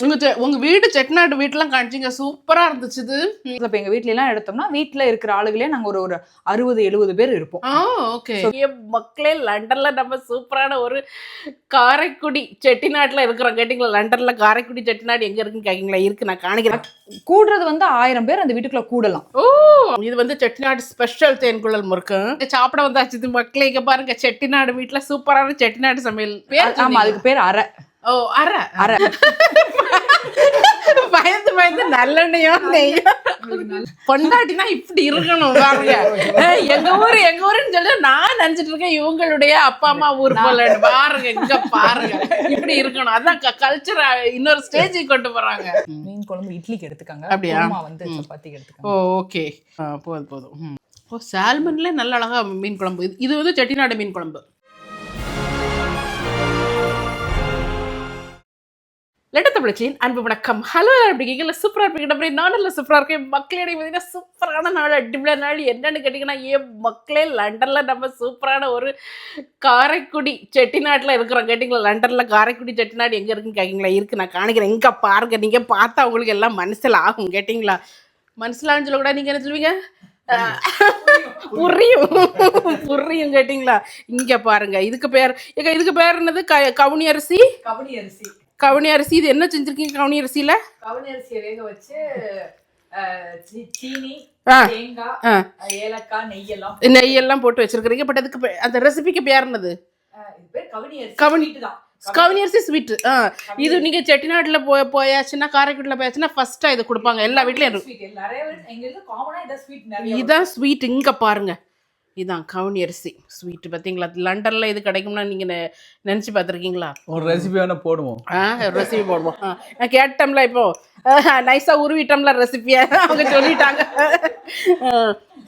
உங்க வீடு செட்டிநாடு வீட்டுலாம் காமிச்சிங்க, சூப்பரா இருந்துச்சு இது. இப்ப எங்க வீட்ல எல்லாம் எடுத்தோம்னா வீட்ல இருக்கிற ஆளுகளே நாங்க ஒரு 60-70 பேர் இருப்போம். ஓகே. மக்களே, லண்டன்ல நம்ம சூப்பரான ஒரு காரைக்குடி செட்டிநாட்டுல இருக்கிறோம். கேட்டீங்களா? லண்டன்ல காரைக்குடி செட்டிநாடு எங்க இருக்குன்னு கேட்டீங்களா? இருக்கு, நான் காணிக்கிறேன். கூடுறது வந்து 1000 பேர் அந்த வீட்டுக்குள்ள கூடலாம். இது வந்து செட்டிநாடு ஸ்பெஷல் தேன்குழல் முறுக்கு. சாப்பிட வந்தாச்சு மக்களே. இங்க பாருங்க, செட்டிநாடு வீட்டுல சூப்பரான செட்டிநாடு சமையல். ஆமா, அதுக்கு பேர் அரை. அரை அரை. பயந்து பயந்து நல்லெண்ணையும் நெய்யும் பொண்டாட்டினா இப்படி இருக்கணும் பாருங்க. எங்க ஊருன்னு சொல்லி நான் நினைச்சிட்டு இருக்கேன் இவங்களுடைய அப்பா அம்மா ஊர் போல. பாருங்க, இங்க பாருங்க, இப்படி இருக்கணும். அதான் கல்ச்சர் இன்னொரு ஸ்டேஜுக்கு கொண்டு போறாங்க. மீன் குழம்பு இட்லிக்கு எடுத்துக்காங்க. அப்படியா? வந்து சப்பாத்திக்கு எடுத்துக்காங்க. ஓகே, போதும். சால்மன்ல நல்ல அழகா மீன் குழம்பு. இது வந்து செட்டிநாடு மீன் குழம்பு. லெட்டத்தமிழச்சின் அன்பு வணக்கம். ஹலோ, அப்படிங்கிற சூப்பராக இருப்பீங்க. நானும் சூப்பராக இருக்கேன் மக்களே. பார்த்தீங்கன்னா சூப்பரான நாள், அடிப்படையான நாள். என்னன்னு கேட்டிங்கன்னா, மக்களே, லண்டனில் நம்ம சூப்பரான ஒரு காரைக்குடி செட்டிநாட்டில் இருக்கிறோம். கேட்டிங்களா? லண்டனில் காரைக்குடி செட்டிநாடு எங்கே இருக்குன்னு கேட்டிங்களா? இருக்குது, நான் காணிக்கிறேன். எங்கே பாருங்க, நீங்கள் பார்த்தா உங்களுக்கு எல்லாம் மனசில் ஆகும். கேட்டிங்களா? மனசிலான்னு சொல்ல கூட நீங்கள் என்ன சொல்லுவீங்க? புரியும். கேட்டிங்களா? இங்கே பாருங்க, இதுக்கு பேர் என்னது? கவுனி அரிசி. கவுனி அரிசி. இது என்ன செஞ்சிருக்கீங்க கவுனி அரிசியில? கவுனி அரிசியை வேக வச்சு சீனி, தேங்காய், ஏலக்காய், நெய்யெல்லாம் போட்டு வச்சிருக்கீங்க. பட் அதுக்கு அந்த ரெசிபிக்கு பேர் என்னது? கவுனி அரிசி ஸ்வீட். இது நீங்க செட்டிநாட்டுல போயாச்சுன்னா, காரைக்குடில போயாச்சுன்னா ஃபர்ஸ்டா இது கொடுப்பாங்க. எல்லா வீட்லயும் இதான் ஸ்வீட். இங்க பாருங்க, இதான் கவுனி அரிசி ஸ்வீட். பார்த்தீங்களா? லண்டனில் இது கிடைக்கும்னா நீங்கள் நினச்சி பார்த்துருக்கீங்களா? ஒரு ரெசிபி வேணால் போடுவோம். ரெசிபி போடுவோம். நான் கேட்டோம்ல, இப்போது நைஸாக உருவிட்டோம்ல ரெசிபியை. அவங்க சொல்லிட்டாங்க.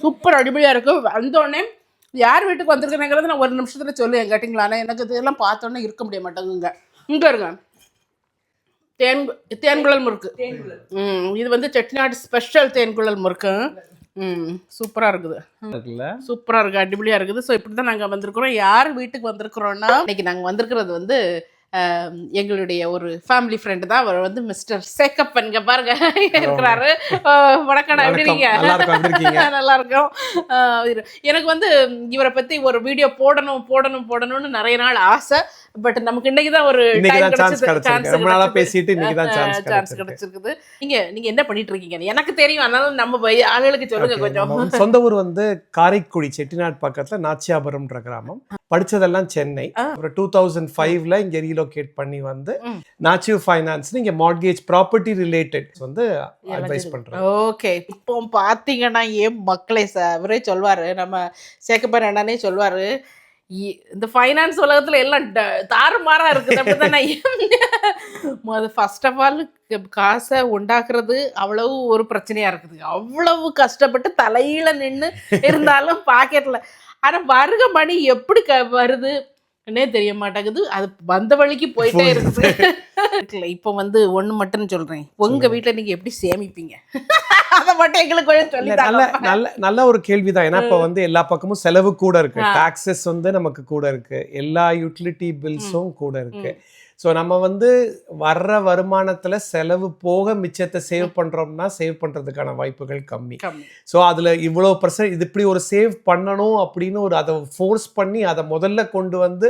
சூப்பர் அடிப்படையாக இருக்கும். வந்தோடனே யார் வீட்டுக்கு வந்திருக்கிறேங்கிறது நான் ஒரு நிமிஷத்தில் சொல்லுவேன். கேட்டிங்களா? ஆனால் எனக்கு இதெல்லாம் பார்த்தோன்னே இருக்க முடிய மாட்டேங்குங்க. இங்கே இருங்க, தேன்குழல் முறுக்கு. இது வந்து செட்டிநாடு ஸ்பெஷல் தேன்குழல் முறுக்கு. சூப்பராக இருக்குது. சூப்பராக இருக்குது, அடிப்படையாக இருக்குது. ஸோ இப்படி தான் நாங்கள் வந்திருக்கிறோம். யார் வீட்டுக்கு வந்திருக்கிறோன்னா, இன்னைக்கு நாங்கள் வந்திருக்கிறது வந்து எங்களுடைய ஒரு ஃபேமிலி ஃப்ரெண்டு தான். அவர் வந்து மிஸ்டர் சேகப்பன். இங்கே பாருங்க இருக்கிறாரு. வணக்கம், எப்படி இருக்கீங்க? நல்லா இருக்கும். எனக்கு வந்து இவரை பற்றி ஒரு வீடியோ போடணும்னு நிறைய நாள் ஆசை. பட் நமக்கு இன்னைக்கு தான் ஒரு சான்ஸ் கிடைச்சிருக்குது. நீங்க என்ன பண்ணிட்டு இருக்கீங்க எனக்கு தெரியும், அதனால நம்ம ஆளுகளுக்கு சொல்லுங்க கொஞ்சம். சொந்த ஊர் வந்து காரைக்குடி செட்டிநாடு பக்கத்துல நாச்சியாபுரம்ன்ற கிராமம். படிச்சதெல்லாம் சென்னை. அப்புறம் 2005ல இங்க ரீலோகேட் பண்ணி வந்து நாச்சியூ ஃபைனான்ஸ் இங்க மார்ட்கேஜ் ப்ராப்பர்ட்டி ரிலேட்டட் வந்து அட்வைஸ் பண்றோம். ஓகே, இப்போ பாத்தீங்கன்னா மக்களே அவரே சொல்வாரு, நம்ம சேகப்பன் அண்ணனே சொல்வாரு, இந்த ஃபைனான்ஸ் உலகத்துல எல்லாம் தாறுமாறா இருக்குது. அப்படித்தானே? ஃபர்ஸ்ட் ஆஃப் ஆல் காசை உண்டாக்குறது அவ்வளவு ஒரு பிரச்சனையா இருக்குது. அவ்வளவு கஷ்டப்பட்டு தலையில நின்று இருந்தாலும் பாக்கெட்ல. ஆனா வருக மணி எப்படி வருது தெரிய மாட்டேங்குது. அது வந்த வழிக்கு போயிட்டே இருக்குது. இப்போ வந்து ஒண்ணு மட்டும் சொல்றேன், உங்க வீட்டுல நீங்க எப்படி சேமிப்பீங்க அதை மட்டும் எங்களுக்கு சொல்லி. நல்ல ஒரு கேள்விதான். ஏன்னா இப்ப வந்து எல்லா பக்கமும் செலவு கூட இருக்கு. டாக்ஸஸ் வந்து நமக்கு கூட இருக்கு, எல்லா யூட்டிலிட்டி பில்ஸும் கூட இருக்கு. ஸோ நம்ம வந்து வர்ற வருமானத்தில் செலவு போக மிச்சத்தை சேவ் பண்ணுறோம்னா சேவ் பண்ணுறதுக்கான வாய்ப்புகள் கம்மி. ஸோ அதில் இவ்வளோ % இது இப்படி ஒரு சேவ் பண்ணணும் அப்படின்னு ஒரு அதை ஃபோர்ஸ் பண்ணி அதை முதல்ல கொண்டு வந்து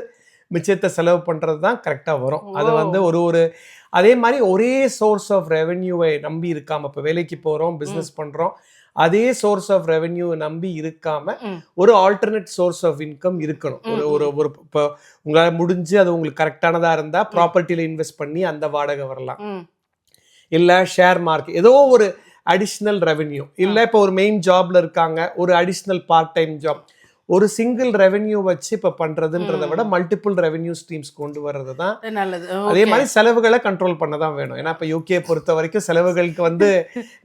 மிச்சத்தை செலவு பண்ணுறது தான் கரெக்டாக வரும். அது வந்து ஒரு அதே மாதிரி ஒரே சோர்ஸ் ஆஃப் ரெவென்யூவை நம்பி இருக்காமல், இப்போ வேலைக்கு போகிறோம், பிஸ்னஸ் பண்ணுறோம், அதே சோர்ஸ் ஆஃப் ரெவென்யூ நம்பி இருக்காம ஒரு ஆல்டர்னேட் சோர்ஸ் ஆஃப் இன்கம் இருக்கணும். ஒரு இப்போ உங்களால் முடிஞ்சு அது உங்களுக்கு கரெக்டானதா இருந்தா ப்ராப்பர்ட்டியில இன்வெஸ்ட் பண்ணி அந்த வாடகை வரலாம், இல்ல ஷேர் மார்க்கெட் ஏதோ ஒரு அடிஷ்னல் ரெவென்யூ, இல்ல இப்போ ஒரு மெயின் ஜாப்ல இருக்காங்க, ஒரு அடிஷ்னல் பார்ட் டைம் ஜாப். ஒரு சிங்கிள் ரெவென்யூ வச்சு இப்ப பண்றதுன்றதை விட மல்டிபிள் ரெவென்யூ ஸ்ட்ரீம்ஸ் கொண்டு வர்றது தான் நல்லது. அதே மாதிரி செலவுகளை கண்ட்ரோல் பண்ணதான் வேணும். ஏன்னா இப்ப யூகே பொறுத்த வரைக்கும் செலவுகளுக்கு வந்து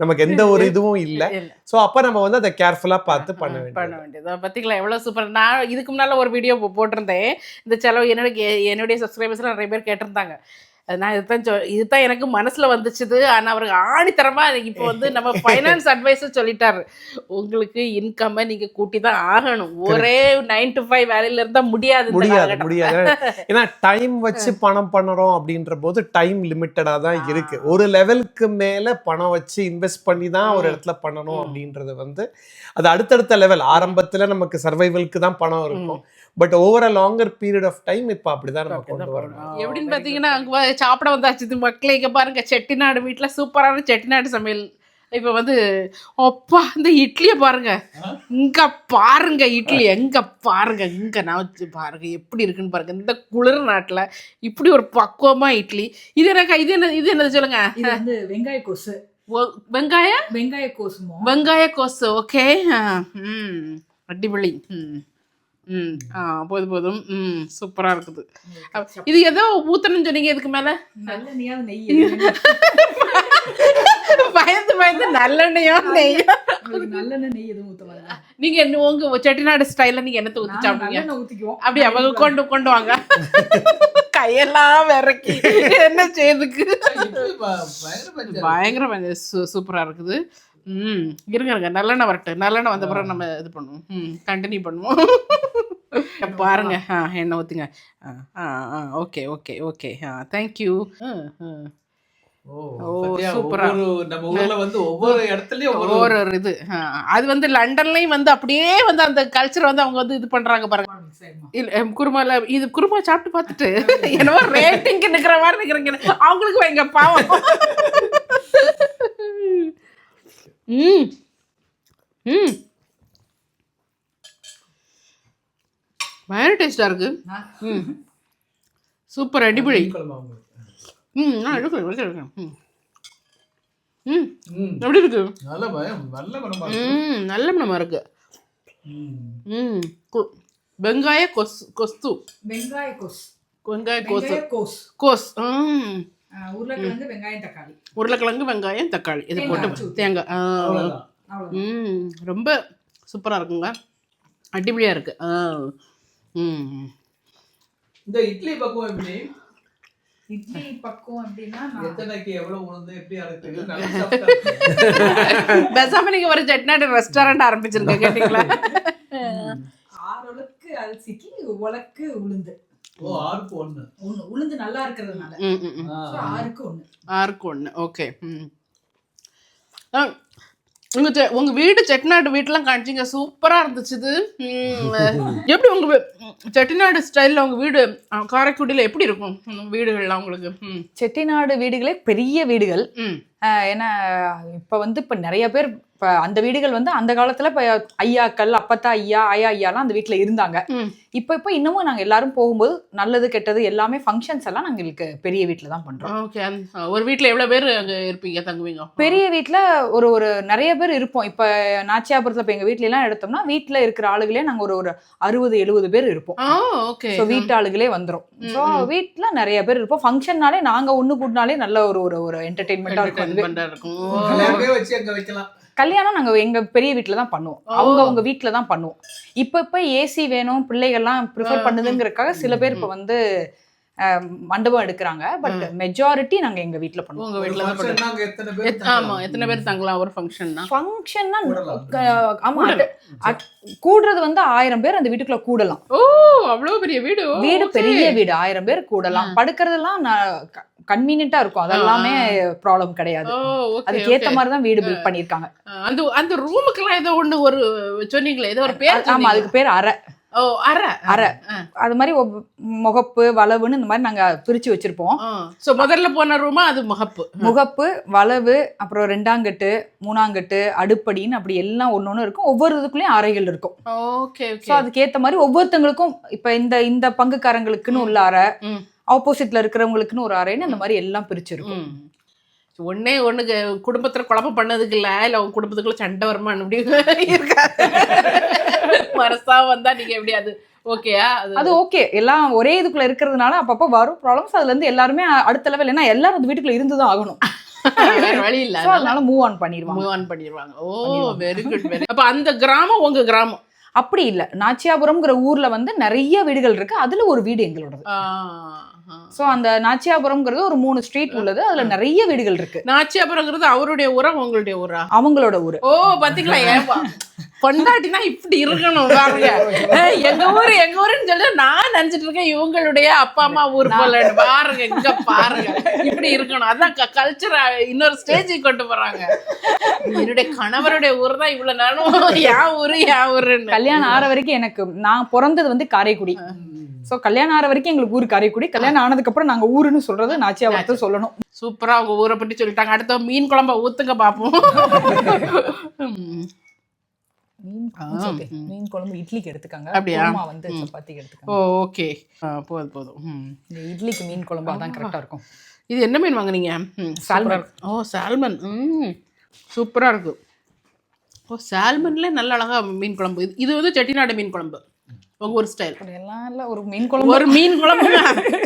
நமக்கு எந்த ஒரு இதுவும் இல்லை. ஸோ அப்ப நம்ம வந்து அதை கேர்ஃபுல்லா பார்த்து பண்ண வேண்டியது. பார்த்தீங்களா எவ்வளவு சூப்பர். நான் இதுக்கு முன்னால ஒரு வீடியோ போட்டிருந்தேன். இந்த செலவு என்னுடைய சப்ஸ்கிரைபர்ஸ் நிறைய பேர் கேட்டிருந்தாங்க, நான் இதுதான் எனக்கு மனசுல வந்துச்சுது. ஆனா அவருக்கு ஆணித்தரமா இப்போ வந்து நம்ம ஃபைனான்ஸ் அட்வைஸர் சொல்லிட்டாரு, உங்களுக்கு இன்கம் நீங்க கூட்டி தான் ஆகணும். ஒரே 9 to 5 வேலையில இருந்தா முடியாது. ஏன்னா டைம் வச்சு பணம் பண்ணுறோம் அப்படின்ற போது டைம் லிமிட்டடாக தான் இருக்கு. ஒரு லெவலுக்கு மேல பணம் வச்சு இன்வெஸ்ட் பண்ணி தான் ஒரு இடத்துல பண்ணணும் அப்படின்றது வந்து அது அடுத்தடுத்த லெவல். ஆரம்பத்துல நமக்கு சர்வைவலுக்கு தான் பணம் இருக்கும், but over a longer period of time இப்போ அப்படிதான் நம்ம கொண்டு வரணும். எப்படின்னு பார்த்தீங்கன்னா அங்கே சாப்பிட வந்தாச்சு மக்களே. இங்கே பாருங்க, செட்டிநாடு வீட்டில் சூப்பரான செட்டிநாடு சமையல். இப்போ வந்து அப்பா இந்த இட்லியை பாருங்க, இங்கே பாருங்க இட்லி, எங்கே பாருங்க, இங்கே நான் வச்சு பாருங்க எப்படி இருக்குன்னு பாருங்க. இந்த குளிர் நாட்டில் இப்படி ஒரு பக்குவமாக இட்லி. இது எனக்கு இது என்னது சொல்லுங்க? இது வந்து வெங்காய கோசு. வெங்காய கோசு. ஓகே. அடிப்பொலி. போதும். சூப்பரா இருக்குது. இது ஏதோ ஊத்தணும்னு சொன்னீங்க, இதுக்கு மேல பயந்து நல்லெண்ணையோ நெய்யோ? நெய் எதுவும் ஊத்தலாம். நீங்க உங்க செட்டிநாடு ஸ்டைல்ல நீங்க என்னத்தை ஊத்தி சாப்பிடுவீங்க? அப்படி அவங்க கொண்டு வாங்க. கையெல்லாம் விறக்கி என்ன செய்யுதுக்கு பயங்கர சூப்பரா இருக்குது. இருங்க நல்லெண்ணெய் வரட்டு. நல்லெண்ணெய் வந்த பிறகு நம்ம இது பண்ணுவோம், கண்டினியூ பண்ணுவோம். பாருங்க, எண்ணெய் ஊற்றுங்க. Okay okay okay. தேங்க்யூ. சூப்பரா. நம்ம ஊர்ல வந்து ஒவ்வொரு இடத்துலயும் ஒவ்வொரு இது. அது வந்து லண்டன்லயும் வந்து அப்படியே வந்து அந்த கல்ச்சர் வந்து அவங்க வந்து இது பண்றாங்க பாருங்க. குருமால இது குருமா சாப்பிட்டு பார்த்துட்டு என்னவோ ரேட்டிங்க்கு நிக்கிற மாதிரி நிக்கிறீங்க. அவங்களுக்கு வைங்க பாவம். பயங்கர டேஸ்டா இருக்கு. சூப்பர், அடிப்பொலி. எப்படி இருக்கு? நல்ல மனமா இருக்கு. வெங்காய கோஸ். உருளைக்கிழங்கு வெங்காயம் தக்காளி இது போட்டு தேங்காய். ரொம்ப சூப்பரா இருக்குங்க, அடிப்பொலியா இருக்கு. இந்த இட்லி பக்குவம் எப்படி? இட்லி பக்குவம் அப்படின்னா எத்தனைக்கு எவ்வளவு உளுந்து எப்படி அரைப்பீங்க? பேசாம நீங்க ஒரு செட்டிநாடு ரெஸ்டாரண்ட் ஆரம்பிச்சிருங்க, கேட்டீங்களா? 6 உலக்கு அரிசிக்கு உலக்கு உளுந்து. 6க்கு 1 உளுந்து நல்லா இருக்கிறதுனால 6க்கு 1. ஓகே. உங்க வீடு செட்டிநாடு வீட்டுலாம் காமிச்சிங்க, சூப்பரா இருந்துச்சு. இது எப்படி உங்க செட்டிநாடு ஸ்டைல்ல உங்க வீடு காரைக்குடியில எப்படி இருக்கும் வீடுகள்லாம் உங்களுக்கு? செட்டிநாடு வீடுகளே பெரிய வீடுகள். ஏன்னா இப்ப வந்து இப்ப நிறைய பேர் இப்ப அந்த வீடுகள் வந்து அந்த காலத்துல இப்ப ஐயாக்கள், அப்பத்தா ஐயா, ஆயா ஐயாலாம் அந்த வீட்டுல இருந்தாங்க. இப்ப இன்னமும் நாங்க எல்லாரும் போகும்போது நல்லது கெட்டது எல்லாமே ஃபங்க்ஷன்ஸ் எல்லாம் நாங்களுக்கு பெரிய வீட்டுல தான் பண்றோம். ஓகே. ஒரு வீட்டுல எவ்வளவு பேர் அங்க இருப்பீங்க, தங்குவீங்க? பெரிய வீட்டுல ஒரு நிறைய பேர் இருப்போம். இப்ப நாச்சியாபுரத்துல இப்ப எங்க வீட்டுல எல்லாம் எடுத்தோம்னா வீட்டுல இருக்கிற ஆளுகளே நாங்க ஒரு 60-70 பேர் இருப்போம். வீட்டு ஆளுகளே வந்துரும். ஸோ வீட்டுல நிறைய பேர் இருப்போம். ஃபங்க்ஷன்னாலே நாங்க ஒண்ணு கூட்டினாலே நல்ல ஒரு என்டர்டெயின்மெண்டா இருக்கும். கல்யாணம் நாங்க எங்க பெரிய வீட்டுல தான் பண்ணுவோம், அவங்க வீட்டுல தான் பண்ணுவோம். இப்ப ஏசி வேணும் பிள்ளைகள்லாம் ப்ரிஃபர் பண்ணுதுங்கிறதுக்காக சில பேர் இப்ப வந்து மண்டபம் எடுக்கிறாங்க. பட் மெஜாரிட்டி நாங்க எங்க வீட்டுல பண்ணுவோம். உங்க வீட்டுல தான் பண்ணுவோம். ஆமா, எத்தனை பேர் தங்கலாம் ஒரு ஃபங்க்ஷன்னா? ஆமா, கூடுறது வந்து 1000 பேர் அந்த வீட்டுக்குள்ள கூடலாம். ஓ, அவ்வளவு பெரிய வீடு. பெரிய வீடு, 1000 பேர் கூடலாம். படுக்கிறதெல்லாம் கன்வீனியன்ட்டா இருக்கும், அதெல்லாமே ப்ராப்ளம் கிடையாது. அதுக்கு ஏத்த மாதிரி தான் வீடு பில்ட் பண்ணிருக்காங்க. அந்த ரூமுக்கெல்லாம் ஏதோ ஒண்ணு ஒரு சொன்னீங்களே, ஏதோ ஒரு பேர்? ஆமா, அதுக்கு பேர் அறை. அறை. அது மாதிரி முகப்பு வளவுன்னு இந்த மாதிரி நாங்க பிரிச்சு வச்சிருப்போம். முதல்ல போன ரூமா அது முகப்பு வளவு, அப்புறம் 2ஆங்கட்டு 3ஆங்கட்டு அடுப்படின்னு அப்படி எல்லாம் ஒன்னொன்னு இருக்கும். ஒவ்வொரு இதுக்குள்ளயும் அறைகள் இருக்கும். அதுக்கு ஏத்த மாதிரி ஒவ்வொருத்தங்களுக்கும் இப்ப இந்த பங்குக்காரங்களுக்குன்னு உள்ள அறை, ஆப்போசிட்ல இருக்கிறவங்களுக்குன்னு ஒரு அறைன்னு அந்த மாதிரி எல்லாம் பிரிச்சிருக்கும். ஒண்ணுக்கு குடும்பத்துல குழப்பம் பண்ணதுக்கு இல்ல உங்க குடும்பத்துக்குள்ள சண்டை வருமானு அப்படி இருக்காது. மனசா வந்தா நீங்க எப்படி அது ஓகேயா? அது ஓகே. எல்லாம் ஒரே இதுக்குள்ள இருக்கிறதுனால அப்பப்போ வரும் ப்ராப்ளம்ஸ். அதுல இருந்து எல்லாருமே அடுத்த லெவல், ஏன்னா எல்லாரும் அந்த வீட்டுக்குள்ள இருந்துதான் ஆகணும், வழி இல்ல. அதனால மூவ் ஆன் பண்ணிடுவாங்க. ஓ, வெரி குட். அப்ப அந்த கிராமம் உங்க கிராமம்? அப்படி இல்ல, நாச்சியாபுரம்ங்கிற ஊர்ல வந்து நிறைய வீடுகள் இருக்கு. அதுல ஒரு வீடு எங்களோடது. சோ அந்த நாச்சியாபுரம்ங்கிறது ஒரு 3 ஸ்ட்ரீட் உள்ளது, அதுல நிறைய வீடுகள் இருக்கு. நாச்சியாபுரங்கிறது அவருடைய ஊரா உங்களுடைய ஊரா? அவங்களோட ஊரு. ஓ பாத்தீங்களா, பொண்டாட்டினா இப்படி இருக்கணும் பாருங்க. எங்க ஊருன்னு சொல்லி நான் நினைச்சிட்டு இருக்கேன் இவங்களுடைய அப்பா அம்மா ஊர் போல. பாருங்க இங்க பாருங்க, இப்படி இருக்கணும். அதான் கல்ச்சர் இன்னொரு ஸ்டேஜுக்கு கொண்டு போறாங்க. என்னுடைய கணவருடைய ஊர் தான் இவ்வளவு நாளும் என் ஊருன்னு. கல்யாணம் ஆற வரைக்கும் எனக்கு, நான் பிறந்தது வந்து காரைக்குடி. சோ கல்யாணம் ஆற வரைக்கும் எங்களுக்கு ஊர் காரைக்குடி. கல்யாணம் ஆனதுக்கு அப்புறம் நாங்க ஊருன்னு சொல்றது நாச்சியாபுரத்தை சொல்லணும். சூப்பரா அவங்க ஊரை பத்தி சொல்லிட்டாங்க. அடுத்த மீன் குழம்ப ஊத்துங்க பாப்போம். மீன் குழம்பு இட்லிக்கு எடுத்துக்காங்க, அப்படியா? வந்து சப்பாத்திக்கு எடுத்துக்காங்க. ஓகே, போதும். இட்லிக்கு மீன் குழம்பு அதான் கரெக்டா இருக்கும். இது என்ன மீன் வாங்குனீங்க? சால்மன். ஓ சால்மன், சூப்பரா இருக்கு. ஓ சால்மன்ல நல்ல அழகா மீன் குழம்பு. இது வந்து செட்டிநாடு மீன் குழம்பு, உங்க ஒரு ஸ்டைல். எல்லாம் இல்ல, ஒரு மீன் குழம்பு. ஒரு மீன் குழம்பு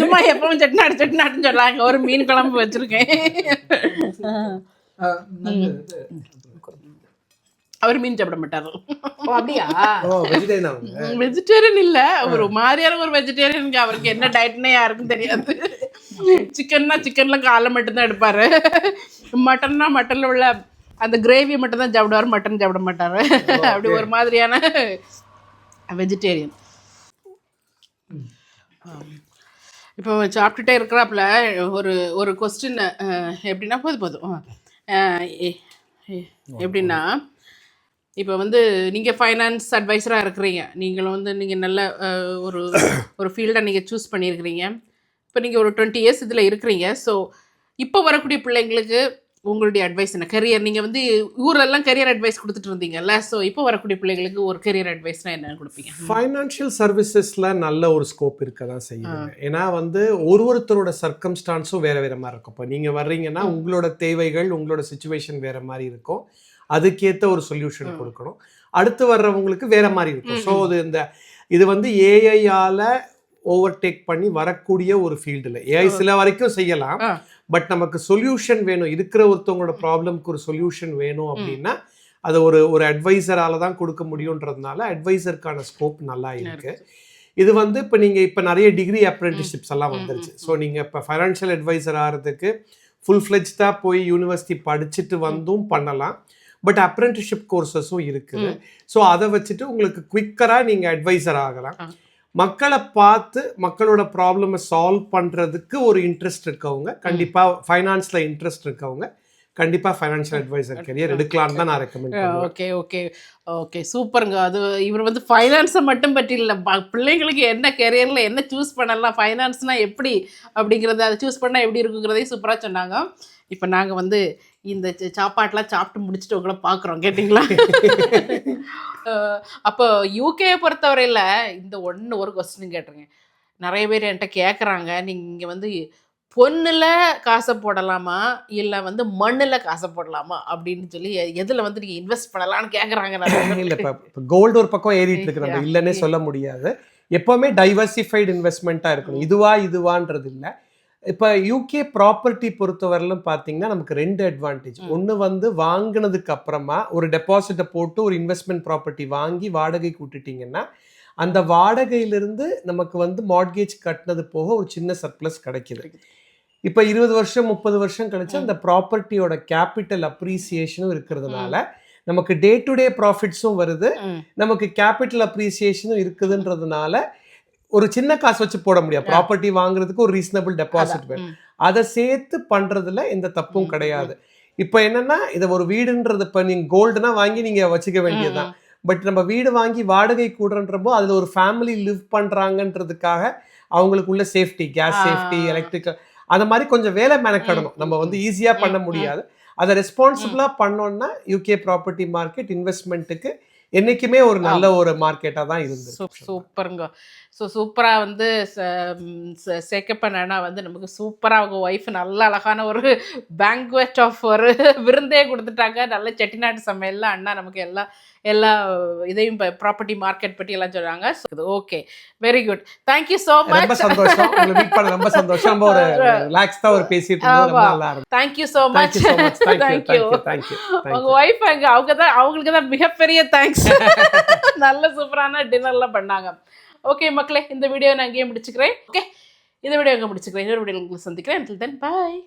சும்மா எப்பவும் செட்டிநாடுன்னு சொல்லாங்க. ஒரு மீன் குழம்பு வச்சிருக்கேன். அவர் மீன் சாப்பிட மாட்டாரு. அப்படியா? வெஜிடேரியன் இல்ல, ஒரு மாதிரியான ஒரு வெஜிடேரியன். அவருக்கு என்ன டயட்னே யாருக்கும் தெரியாது. சிக்கன்ல காலை மட்டும்தான் எடுப்பாரு. மட்டன்னா மட்டன்ல உள்ள அந்த கிரேவி மட்டும் தான் சாப்பிடுவாரு, மட்டன் சாப்பிட மாட்டாரு. அப்படி ஒரு மாதிரியான வெஜிடேரியன். இப்போ சாப்பிட்டுட்டே இருக்கிறாப்புல ஒரு கொஸ்டின் எப்படின்னா, போதும் எப்படின்னா, இப்போ வந்து நீங்கள் ஃபைனான்ஸ் அட்வைஸராக இருக்கிறீங்க. நீங்களும் வந்து நீங்கள் நல்ல ஒரு ஃபீல்டை நீங்கள் சூஸ் பண்ணியிருக்கிறீங்க. இப்போ நீங்கள் ஒரு 20 years இதில் இருக்கிறீங்க. ஸோ இப்போ வரக்கூடிய பிள்ளைங்களுக்கு உங்களுடைய அட்வைஸ் என்ன? கரியர், நீங்கள் வந்து ஊரெல்லாம் கரியர் அட்வைஸ் கொடுத்துட்டு இருந்தீங்கல்ல, ஸோ இப்போ வரக்கூடிய பிள்ளைங்களுக்கு ஒரு கரியர் அட்வைஸ்னால் என்ன கொடுப்பீங்க? ஃபைனான்ஷியல் சர்வீசஸில் நல்ல ஒரு ஸ்கோப் இருக்க தான் செய்யுங்க. ஏன்னா வந்து ஒருத்தரோட சர்க்கம்ஸ்டான்ஸும் வேறு வேறு மாதிரி இருக்கும். இப்போ நீங்கள் வர்றீங்கன்னா உங்களோட தேவைகள், உங்களோட சுச்சுவேஷன் வேறு மாதிரி இருக்கும். அதுக்கேற்ற ஒரு சொல்யூஷன் கொடுக்கணும். அடுத்து வர்றவங்களுக்கு வேற மாதிரி இருக்கும். ஸோ இது வந்து ஏஐயால ஓவர்டேக் பண்ணி வரக்கூடிய ஒரு ஃபீல்டில். ஏஐ சில வரைக்கும் செய்யலாம், பட் நமக்கு சொல்யூஷன் வேணும். இருக்கிற ஒருத்தவங்களோட ப்ராப்ளம்க்கு ஒரு சொல்யூஷன் வேணும் அப்படின்னா அது ஒரு அட்வைசரால தான் கொடுக்க முடியுன்றதுனால அட்வைசருக்கான ஸ்கோப் நல்லா இருக்கு. இது வந்து இப்போ நிறைய டிகிரி அப்ரெண்டிஸ்ஷிப்ஸ் எல்லாம் வந்துருச்சு. ஸோ நீங்கள் இப்போ ஃபைனான்ஷியல் அட்வைசர் ஆகிறதுக்கு ஃபுல் ஃப்ளெஜ்டாக போய் யூனிவர்சிட்டி படிச்சுட்டு வந்தும் பண்ணலாம். பட் அப்ரெண்டிஸ்ஷிப் கோர்சஸும் இருக்குது. ஸோ அதை வச்சுட்டு உங்களுக்கு குவிக்கராக நீங்கள் அட்வைசர் ஆகலாம். மக்களை பார்த்து மக்களோட ப்ராப்ளமை சால்வ் பண்ணுறதுக்கு ஒரு இன்ட்ரெஸ்ட் இருக்கவங்க, கண்டிப்பாக ஃபைனான்ஸில் இன்ட்ரெஸ்ட் இருக்கவங்க கண்டிப்பாக ஃபைனான்ஷியல் அட்வைசர் கரியர் எடுக்கலான்னு தான் நான் ரெக்கமெண்ட் பண்ணுவேன். ஓகே சூப்பருங்க. அது இவர் வந்து ஃபைனான்ஸை மட்டும் பற்றி இல்லை, பிள்ளைங்களுக்கு என்ன கெரியரில் என்ன சூஸ் பண்ணலாம், ஃபைனான்ஸ்னால் எப்படி அப்படிங்கிறத அதை சூஸ் பண்ணால் எப்படி இருக்குங்கிறதையும் சூப்பராக சொன்னாங்க. இப்போ நாங்கள் வந்து இந்த சாப்பாட்டெலாம் சாப்பிட்டு முடிச்சுட்டு உங்களை பார்க்குறோம், கேட்டிங்களா? அப்போ யூகேயை பொறுத்தவரையில் இந்த ஒரு கொஸ்டின் கேட்டுருங்க. நிறைய பேர் என்கிட்ட கேட்குறாங்க, நீங்கள் வந்து பொண்ணுல காசை போடலாமா இல்லை வந்து மண்ணில் காசை போடலாமா அப்படின்னு சொல்லி எதில் வந்து நீங்கள் இன்வெஸ்ட் பண்ணலாம்னு கேட்குறாங்க. இல்லை, இப்போ கோல்டு ஒரு பக்கம் ஏறிட்டு இருக்கு, நம்ம இல்லைன்னே சொல்ல முடியாது. எப்போவுமே டைவர்சிஃபைடு இன்வெஸ்ட்மெண்ட்டாக இருக்கணும். இதுவான்றது இல்லை. இப்போ யூகே ப்ராப்பர்ட்டி பொறுத்தவரையிலும் பார்த்தீங்கன்னா நமக்கு 2 அட்வான்டேஜ். ஒன்று வந்து வாங்கினதுக்கு அப்புறமா ஒரு டெபாசிட்டை போட்டு ஒரு இன்வெஸ்ட்மெண்ட் ப்ராப்பர்ட்டி வாங்கி வாடகைக்கு விட்டுட்டிங்கன்னா அந்த வாடகையிலிருந்து நமக்கு வந்து மார்ட்கேஜ் கட்டினது போக ஒரு சின்ன சர்ப்ளஸ் கிடைக்கிது. இப்போ 20 வருஷம் 30 வருஷம் கழிச்சு அந்த ப்ராப்பர்ட்டியோட கேபிட்டல் அப்ரீசியேஷனும் இருக்கிறதுனால நமக்கு டே டு டே ப்ராஃபிட்ஸும் வருது, நமக்கு கேபிட்டல் அப்ரீசியேஷனும் இருக்குதுன்றதுனால ஒரு சின்ன காசு வச்சு போட முடியாது. ப்ராப்பர்ட்டி வாங்குறதுக்கு ஒரு ரீசனபிள் டெபாசிட் வேணும். அதை சேர்த்து பண்றதுல எந்த தப்பும் கிடையாது. இப்போ என்னன்னா இதை ஒரு வீடுன்றது, இப்போ நீங்க கோல்டுனா வாங்கி நீங்க வச்சுக்க வேண்டியதுதான். பட் நம்ம வீடு வாங்கி வாடகை கூடுறன்றப்போ அதுல ஒரு ஃபேமிலி லிவ் பண்றாங்கன்றதுக்காக அவங்களுக்கு உள்ள சேஃப்டி, கேஸ் சேஃப்டி, எலக்ட்ரிக்கல், அந்த மாதிரி கொஞ்சம் வேலை மெனக்கடணும். நம்ம வந்து ஈஸியா பண்ண முடியாது. அதை ரெஸ்பான்சிபிளா பண்ணோம்னா யூகே ப்ராப்பர்ட்டி மார்க்கெட் இன்வெஸ்ட்மெண்ட்டுக்கு என்னைக்குமே ஒரு நல்ல ஒரு மார்க்கெட்டாக தான் இருந்தது. சூப்பருங்க. ஸோ சூப்பராக வந்து சேக்கப்பன் அண்ணா வந்து நமக்கு சூப்பராக அவங்க ஒய்ஃப் நல்ல அழகான ஒரு பேங்க்வெட் ஆஃப் ஒரு விருந்தே கொடுத்துட்டாங்க. நல்ல செட்டிநாட்டு சமையலில் அண்ணா நமக்கு எல்லா இதையும் ப்ராப்பர்ட்டி மார்க்கெட் பற்றி எல்லாம் சொல்கிறாங்க. Okay, very good, thank you so much. ரொம்ப சந்தோஷம், மீட் பண்ண ரொம்ப சந்தோஷம். நம்ம ஒரு ரிலாக்ஸ்டாக ஒரு பேசிட்டு இருந்தோம். Thank you so much. தேங்க்யூ. உங்க ஒய்ஃப் அவங்களுக்கு தான் மிகப்பெரிய தேங்க்ஸ். நல்ல சூப்பரான டின்னர்லாம் பண்ணாங்க. ஓகே மக்களே, இந்த வீடியோ நான் அங்கேயே முடிச்சுக்கிறேன். ஓகே, இந்த வீடியோ எங்கே பிடிச்சிக்கிறேன், இன்னொரு வீடியோ உங்களுக்கு சந்திக்கிறேன். until then bye.